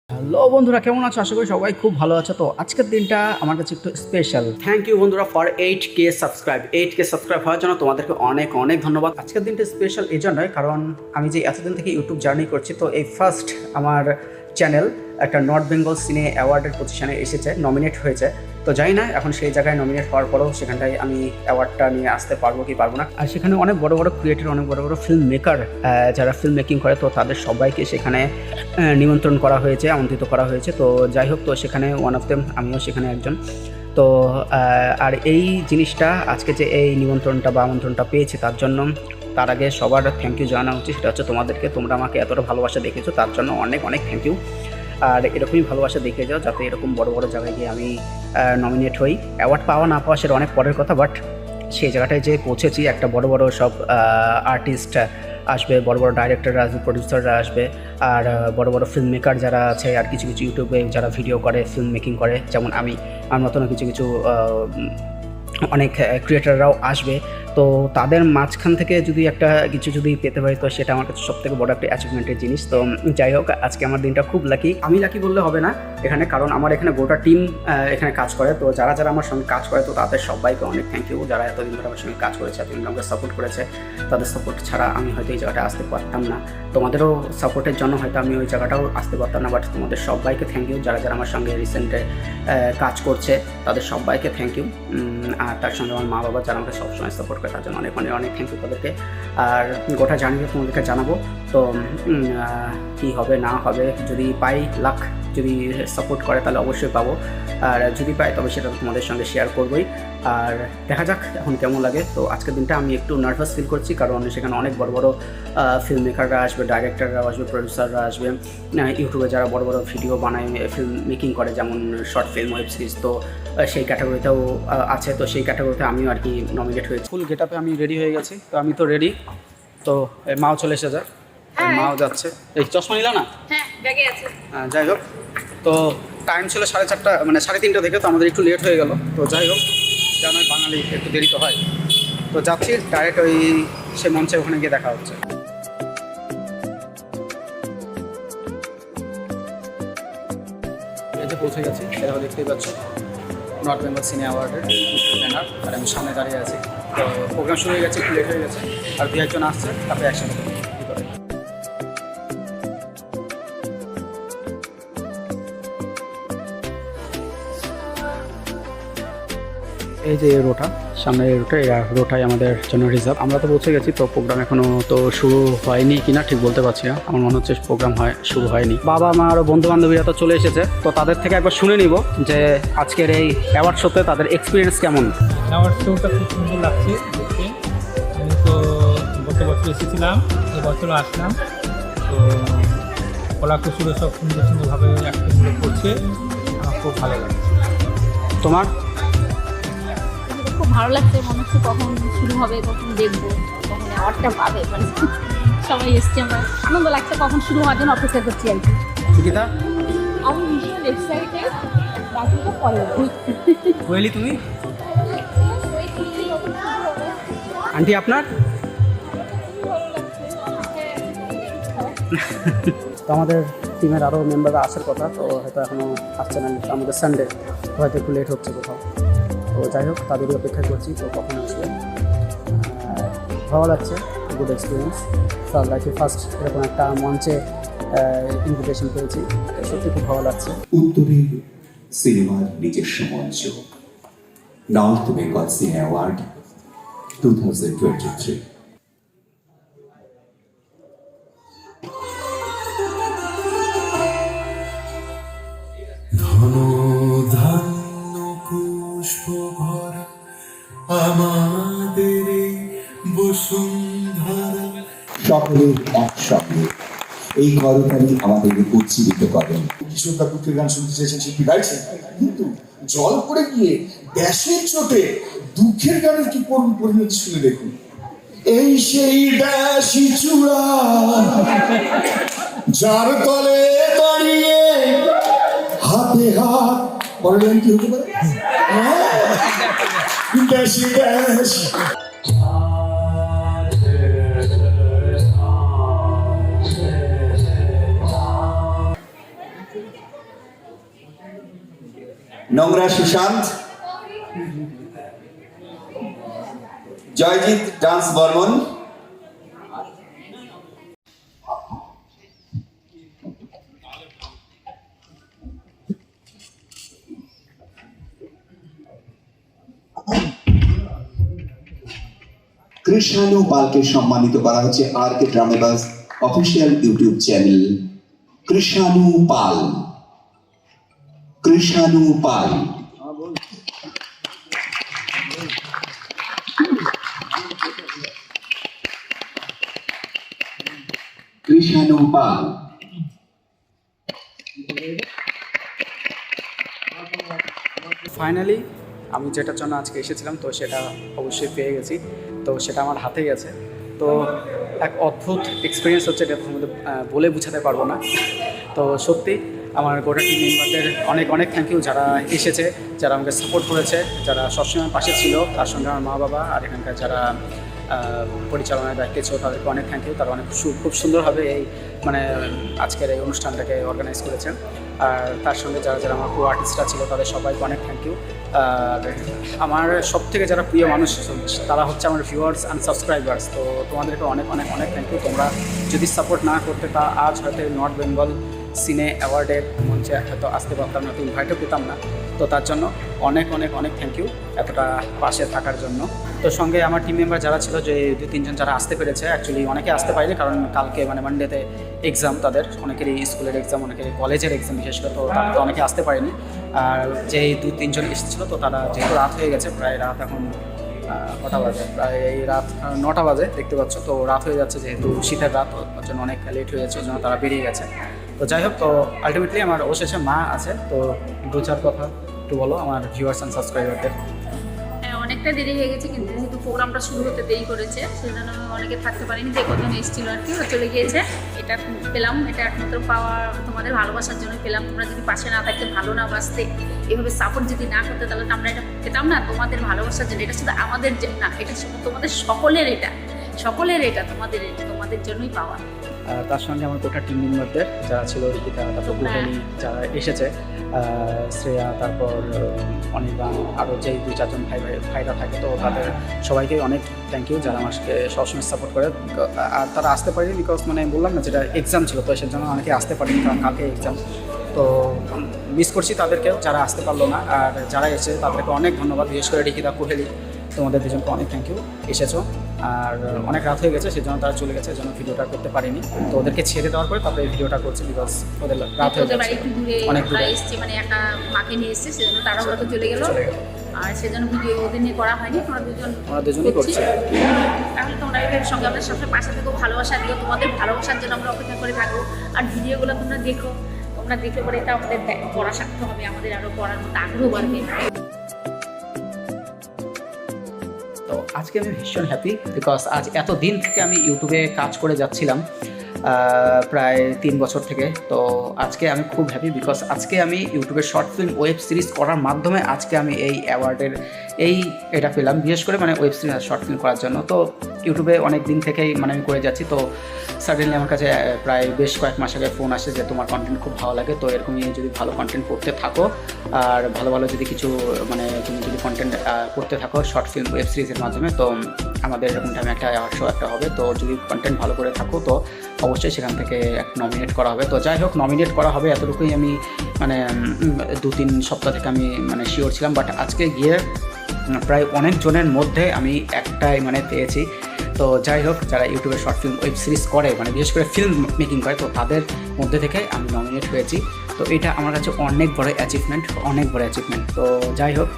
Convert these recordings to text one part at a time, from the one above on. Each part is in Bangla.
হ্যালো বন্ধুরা, কেমন আছো? আশা করি সবাই খুব ভালো আছো। তো আজকের দিনটা আমার কাছে একটু স্পেশাল। থ্যাংক ইউ বন্ধুরা for 8K subscribe. 8K subscribe হওয়ার জন্য তোমাদেরকে অনেক অনেক ধন্যবাদ। আজকের দিনটা স্পেশাল এই জন্যই, কারণ আমি যে এতদিন থেকে ইউটিউব জার্নি করছি, তো এই ফার্স্ট আমার চ্যানেল একটা নর্থ বেঙ্গল সিনে অ্যাওয়ার্ডের পজিশনে এসেছে, নমিনেট হয়েছে। তো জানি না এখন সেই জায়গায় নমিনেট হওয়ার পরেও সেখানটায় আমি অ্যাওয়ার্ডটা নিয়ে আসতে পারবো কি পারবো না। আর সেখানে অনেক বড় বড় ক্রিয়েটর, অনেক বড় বড় ফিল্ম মেকার যারা ফিল্ম মেকিং করে, তো তাদের সবাইকে সেখানে নিমন্ত্রণ করা হয়েছে, আমন্ত্রিত করা হয়েছে। তো যাই হোক, তো সেখানে ওয়ান অফ দেম আমিও সেখানে একজন। তো আর এই জিনিসটা আজকে যে এই নিমন্ত্রণটা বা আমন্ত্রণটা পেয়েছি, তার জন্য তার আগে সবার থ্যাংক ইউ জানানো উচিত। সেটা হচ্ছে তোমাদেরকে, তোমরা আমাকে এতটা ভালোবাসা দেখেছো, তার জন্য অনেক অনেক থ্যাংক ইউ। আর এরকমই ভালোবাসা দেখে যাও, যাতে এরকম বড় বড় জায়গায় গিয়ে আমি নমিনেট হই। অ্যাওয়ার্ড পাওয়া না পাওয়া সেটা অনেক পরের কথা, বাট সেই জায়গাটায় যে পৌঁছেছি, একটা বড় বড় সব আর্টিস্ট আসবে, বড় বড় ডাইরেক্টররা আসবে, প্রডিউসাররা আসবে, আর বড় বড় ফিল্ম মেকার যারা আছে, আর কিছু কিছু ইউটিউবে যারা ভিডিও করে, ফিল্ম মেকিং করে, যেমন আমার মতন কিছু কিছু অনেক ক্রিয়েটাররাও আসবে। তো তাদের মাঝখান থেকে যদি একটা কিছু যদি পেতে পারি, তো সেটা আমার কাছে সবথেকে বড় একটা অ্যাচিভমেন্টের জিনিস। তো যাই হোক, আজকে আমার দিনটা খুব লাকি। আমি লাকি বললে হবে না এখানে, কারণ আমার এখানে গোটা টিম এখানে কাজ করে। তো যারা যারা আমার সঙ্গে কাজ করে, তো তাদের সবাইকে অনেক থ্যাংক ইউ। যারা এতদিন ধরে আমার সঙ্গে কাজ করেছে, এতদিন আমাকে সাপোর্ট করেছে, তাদের সাপোর্ট ছাড়া আমি হয়তো এই জায়গাটা আসতে পারতাম না। তোমাদেরও সাপোর্টের জন্য হয়তো আমি ওই জায়গাটাও আসতে পারতাম না। বাট তোমাদের সবাইকে থ্যাংক ইউ। যারা যারা আমার সঙ্গে রিসেন্টে কাজ করছে, তাদের সবাইকে থ্যাংক ইউ। আর তার সঙ্গে আমার মা বাবা, যারা আমাকে সবসময় সাপোর্ট করে, তার জন্য অনেক অনেক অনেক থ্যাংক ইউ তাদেরকে। আর গোটা জানিয়ে তোমাদেরকে জানাবো। তো কী হবে না হবে, যদি পাই লাক, যদি সাপোর্ট করে তাহলে অবশ্যই পাবো। আর যদি পাই তবে সেটা তোমাদের সঙ্গে শেয়ার করবোই। আর দেখা যাক এখন কেমন লাগে। তো আজকের দিনটা আমি একটু নার্ভাস ফিল করছি, কারণ সেখানে অনেক বড় বড় ফিল্ম মেকাররা আসবে, ডাইরেক্টররাও আসবে, প্রডিউসাররা আসবে, ইউটিউবে যারা বড় বড় ভিডিও বানায়, ফিল্ম মেকিং করে, যেমন শর্ট ফিল্ম, ওয়েব সিরিজ, তো সেই ক্যাটাগরিতেও আছে। তো সেই ক্যাটাগরিতে আমিও আর কি নমিনেট হয়েছি। ফুল গেট আপে আমি রেডি হয়ে গেছি। তো আমি তো রেডি। তো মাও চলে এসে যায়, মাও যাচ্ছে। এই চশমা নিলা না? হ্যাঁ, ব্যাগে আছে। যাই হোক, তো টাইম ছিল 4:30, মানে 3:30 থেকে। তো আমাদের একটু লেট হয়ে গেল। তো যাই হোক, জানো বাঙালি একটু দেরি তো হয়। তো যাচ্ছি ডাইরেক্ট ওই সে মঞ্চে, ওখানে গিয়ে দেখা হচ্ছে। এই যে পৌঁছে গেছি, সেটাও দেখতেই পাচ্ছ, নর্থ বেঙ্গল সিনে অ্যাওয়ার্ডের ব্যানার। আর আমি সামনে দাঁড়িয়ে আছি। তো প্রোগ্রাম শুরু হয়ে গেছে, একটু লেট হয়ে গেছে। আর 2-1 জন আসছে, তারপরে একসাথে ভিতরে। এই যে রোটা, সামনে এই রোটা, এই রোটাই আমাদের জন্য রিজার্ভ। আমরা তো পৌঁছে গেছি। তো প্রোগ্রাম এখনো তো শুরু হয়নি কিনা ঠিক বলতে পারছি না। আমার মনে হচ্ছে প্রোগ্রাম শুরু হয়নি। বাবা মা আরও বন্ধু বান্ধবীরা তো চলে এসেছে। তো তাদের থেকে একবার শুনে নিব যে আজকের এই অ্যাওয়ার্ড শোতে তাদের এক্সপিরিয়েন্স কেমন। অ্যাওয়ার্ড শোটা খুব সুন্দর লাগছে দেখতে। আমি তো গত বছর এসেছিলাম, এবছরও আসলাম। তো কলাকুশলীরা সব সুন্দর সুন্দরভাবে অ্যাক্টিংগুলো করছে, আমার খুব ভালো লাগছে। তোমার? খুব ভালো লাগছে, মনে হচ্ছে কখন শুরু হবে, কখন দেখবো, কখন অ্যাওয়ার্ডটা পাবে। মানে সবাই এসছে, আমার আনন্দ লাগছে, কখন শুরু হওয়ার জন্য অপেক্ষা করছি আর কি। নিকিতা, আমি ভীষণ এক্সাইটেড। বাকিটা পরে কোয়েলি তুমি? আন্টি আপনার? তো আমাদের টিমের আরও মেম্বাররা আসার কথা, তো হয়তো এখনও আসছে না। আমাদের সানডে, হয়তো একটু লেট হচ্ছে কোথাও। তো যাই হোক, তাদেরই অপেক্ষা করছি তো কখন আসবে। ভালো লাগছে, গুড এক্সপিরিয়েন্স। সব লাইফে ফার্স্ট এরকম একটা মঞ্চে ইনভিটেশন পেয়েছি, সত্যি খুব ভালো লাগছে। উত্তরের সিনেমার নিজস্ব মঞ্চ, নর্থ বেঙ্গল সিনে অ্যাওয়ার্ড 2023। ধন ধান্য পুষ্প ভরা আমাদের বসুন্ধরা। সকলের একসঙ্গে এই করতালি আমাদের উজ্জীবিত করেন। কিশোরদা দুঃখের গান শুনতে চেয়েছেন, শিল্পী গাইছেন, কিন্তু জল পড়ে গিয়ে ড্যাশের চোটে দুঃখের গানের কি করুন পরিণতি শুনে দেখুন। এই সেই ড্যাশি চূড়া যার তলে দাঁড়িয়ে হাতে হাত পড়লেন, কি হতে পারে? ড্যাশি ড্যাশ। নোংরা সুশান্ত, জয়জিৎ ডান্স বর্মন, কৃষাণু পালকে সম্মানিত করা হচ্ছে আর কে ড্রামেবাজ অফিসিয়াল ইউটিউব চ্যানেল। কৃষাণু পাল, কৃষাণু পাল। কৃষাণু পাল। ফাইনালি আমি যেটার জন্য আজকে এসেছিলাম তো সেটা অবশ্যই পেয়ে গেছি, তো সেটা আমার হাতে গেছে। তো এক অদ্ভুত এক্সপিরিয়েন্স হচ্ছে, এটা তোমাদের বলে বোঝাতে পারবো না। তো সত্যি আমার গোটা টিম মেম্বারদের অনেক অনেক থ্যাংক ইউ, যারা এসেছে, যারা আমাকে সাপোর্ট করেছে, যারা সবসময় পাশে ছিল, তার সঙ্গে আমার মা বাবা আর এখানকার যারা পরিচালনায় দায়িত্বে ছিল তাদেরকে অনেক থ্যাংক ইউ। তারা অনেক খুব সুন্দরভাবে এই মানে আজকের এই অনুষ্ঠানটাকে অর্গানাইজ করেছেন। আর তার সঙ্গে যারা যারা আমার পুরো আর্টিস্টরা ছিল তাদের সবাইকে অনেক থ্যাংক ইউ। আর আমার সবথেকে যারা প্রিয় মানুষ তারা হচ্ছে আমার ভিউয়ার্স অ্যান্ড সাবস্ক্রাইবার্স। তো তোমাদেরকে অনেক অনেক অনেক থ্যাংক ইউ। তোমরা যদি সাপোর্ট না করতে তা আজ হয়তো নর্থ বেঙ্গল সিনে অ্যাওয়ার্ডের মঞ্চে হয়তো আসতে পারতাম না, তো ইনভাইটও পেতাম না। তো তার জন্য অনেক অনেক অনেক থ্যাংক ইউ এতটা পাশে থাকার জন্য। তো সঙ্গে আমার টিম মেম্বার যারা ছিল, যে 2-3 জন যারা আসতে পেরেছে, অ্যাকচুয়ালি অনেকে আসতে পারেনি কারণ কালকে মানে মানডেতে এক্সাম তাদের, অনেকেরই স্কুলের এক্সাম, অনেকেরই কলেজের এক্সাম বিশেষ করে, তো তারা তো অনেকে আসতে পারেনি। আর যেই 2-3 জন এসেছিলো তো তারা যেহেতু রাত হয়ে গেছে, প্রায় রাত এখন কটা বাজে, প্রায় এই রাত 9টা বাজে দেখতে পাচ্ছ। তো রাত হয়ে যাচ্ছে, যেহেতু শীতের রাত, ওর জন্য অনেক লেট হয়ে যাচ্ছে, ওর জন্য তারা বেরিয়ে গেছে। তো যাই হোক, তো আলটিমেটলি আমার অবশেষে মা আছে। তো 2-4 কথা একটু বলো আমার ভিউয়ার্স অ্যান্ড সাবস্ক্রাইবারদের। অনেকটা দেরি হয়ে গেছে, কিন্তু যেহেতু প্রোগ্রামটা শুরু হতে দেরি করেছে সেজন্য অনেকে থাকতে পারেনি, যে কজন এসেছিল আর কি ওরা চলে গিয়েছে। এটা পেলাম, এটা একমাত্র পাওয়া তোমাদের ভালোবাসার জন্য পেলাম। তোমরা যদি পাশে না থাকতে, ভালো না বাসতে, এভাবে সাপোর্ট যদি না করতে, তাহলে আমরা এটা পেতাম না। তোমাদের ভালোবাসার জন্য, এটা শুধু আমাদের না, এটা শুধু তোমাদের সকলের, এটা সকলের, এটা তোমাদের জন্যই পাওয়া। তার সঙ্গে আমার গোটা টিম মেম্বারদের যারা ছিল, রিকিতা, তারপর কুহেলি যারা এসেছে, শ্রেয়া, তারপর অনির্বাণ, আরও যেই 2-4 জন ভাইরা থাকে, তো তাদের সবাইকে অনেক থ্যাংক ইউ, যারা আমাকে সবসময় সাপোর্ট করে। আর তারা আসতে পারেনি বিকজ মানে বললাম না, যেটা এক্সাম ছিল, তো সেজন্য অনেকে আসতে পারেনি, কারণ কালকে এক্সাম। তো মিস করছি তাদেরকেও, যারা আসতে পারলো না। আর যারা এসে তাদেরকে অনেক ধন্যবাদ, বিশেষ করে রিকিতা, কুহেলি, তোমাদের দুজনকে অনেক থ্যাংক ইউ, এসেছো। আর অনেক রাত হয়ে গেছে, সেজন্য তারা চলে গেছে, সেজন্য ভিডিওটা করতে পারিনি। তো ওদেরকে ছেড়ে দেওয়ার পরে তারপরে ভিডিওটা করছি, বিকজ ওদের রাত হয়ে গেছে, অনেক দূরে এসছে, মানে একটা মাকে নিয়ে এসছে, সেজন্য তারা ওরা তো চলে গেল, আর সেজন্য ভিডিও ওদের নিয়ে করা হয়নি। আমরা দুজনই করছি। তাহলে তোমরা এর সঙ্গে আমাদের সবসময় পাশে থেকেও ভালোবাসা দিও, তোমাদের ভালোবাসার জন্য আমরা অপেক্ষা করে থাকবো। আর ভিডিওগুলো তোমরা দেখো, তোমরা দেখলে পরে এটা আমাদের পড়া সার্থক হবে, আমাদের আরও পড়ার মতো আগ্রহ বাড়বে। তো আজকে আমি ভীষণ হ্যাপি, বিকজ আজ এত দিন থেকে আমি ইউটিউবে কাজ করে যাচ্ছিলাম, প্রায় 3 বছর থেকে। তো আজকে আমি খুব হ্যাপি, বিকজ আজকে আমি ইউটিউবের শর্ট ফিল্ম ওয়েব সিরিজ করার মাধ্যমে আজকে আমি এই অ্যাওয়ার্ডের এটা পেলাম, বিশেষ করে মানে ওয়েব সিরিজ শর্ট ফিল্ম করার জন্য। তো ইউটিউবে অনেক দিন থেকেই মানে আমি করে যাচ্ছি। তো সাডেনলি আমার কাছে প্রায় বেশ কয়েক মাস আগে ফোন আসে যে তোমার কন্টেন্ট খুব ভালো লাগে, তো এরকমই যদি ভালো কন্টেন্ট করতে থাকো, আর ভালো ভালো যদি কিছু মানে তুমি যদি কন্টেন্ট করতে থাকো শর্ট ফিল্ম ওয়েব সিরিজের মাধ্যমে, তো আমাদের এরকম টাইমে একটা অ্যাওয়ার্ড শো একটা হবে। তো যদি কন্টেন্ট ভালো করে থাকো তো অবশ্যই সেখান থেকে নমিনেট করা হবে। তো যাই হোক, নমিনেট করা হবে এতটুকুই আমি মানে 2-3 সপ্তাহ থেকে আমি মানে শিওর ছিলাম। বাট আজকে গিয়ে প্রায় অনেক জনের মধ্যে আমি একটাই মানে পেয়েছি। তো যাই হোক, যারা ইউটিউবে শর্ট ফিল্ম ওয়েব সিরিজ করে, মানে বিশেষ করে ফিল্ম মেকিং করে, তো তাদের মধ্যে থেকে আমি নমিনেট হয়েছি। তো এটা আমার কাছে অনেক বড় অ্যাচিভমেন্ট, অনেক বড় অ্যাচিভমেন্ট। তো যাই হোক,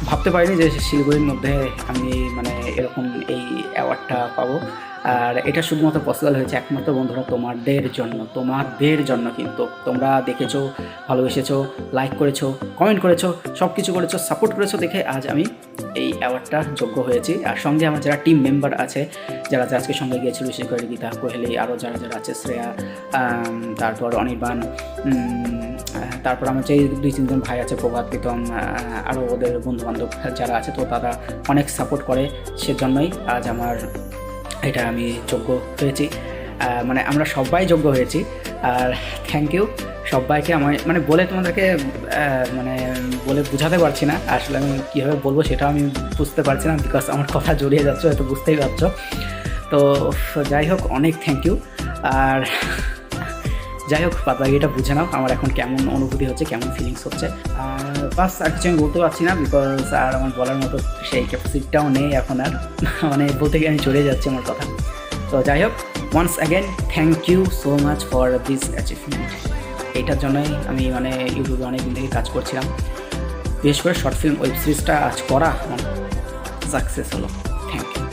ভাবতে পারিনি যে শিলিগুড়ির মধ্যে আমি মানে এরকম এই অ্যাওয়ার্ডটা পাবো। আর এটা শুধুমাত্র পসিবল হয়েছে একমাত্র বন্ধুরা তোমাদের জন্য। কিন্তু তোমরা দেখেছো, ভালোবেসেছো, লাইক করেছো, কমেন্ট করেছো, সব কিছু করেছো, সাপোর্ট করেছো, দেখে আজ আমি এই অ্যাওয়ার্ডটা যোগ্য হয়েছি। আর সঙ্গে আমার যারা টিম মেম্বার আছে, যারা আজকে সঙ্গে গিয়েছিল, বিশেষ করে গীতা, কোহেলি, আরও যারা আছে, শ্রেয়া, তারপর অনির্বাণ, তারপর আমার যে 2-3 জন ভাই আছে, প্রভাত, প্রীতম, আরও ওদের বন্ধুবান্ধব যারা আছে, তো তারা অনেক সাপোর্ট করে, সেজন্যই আজ আমার এটা আমি যোগ্য হয়েছি। মানে আমরা সবাই যোগ্য হয়েছি। আর থ্যাংক ইউ সবাইকে। আমার মানে বলে তোমাদেরকে মানে বলে বোঝাতে পারছি না, আসলে আমি কীভাবে বলবো সেটাও আমি বুঝতে পারছি না, বিকজ আমার কথা জড়িয়ে যাচ্ছে, হয়তো বুঝতেই পারছো। তো যাই হোক, অনেক থ্যাংক ইউ। আর যাই হোক, বাদবাকিটা বুঝে নাও আমার এখন কেমন অনুভূতি হচ্ছে, কেমন ফিলিংস হচ্ছে। আর বাস আর কিছু আমি বলতে পারছি না, বিকজ আর আমার বলার মতো সেই ক্যাপাসিটিটাও নেই এখন আর, মানে বলতে গিয়ে আমি চলে যাচ্ছি আমার কথা। তো যাই হোক, once again thank you so much for this achievement. এইটার জন্যই আমি মানে ইউটিউবে অনেকদিন থেকে কাজ করছিলাম, বিশেষ করে শর্ট ফিল্ম ওয়েব সিরিজটা আজ করা আমার সাকসেস হলো। Thank you.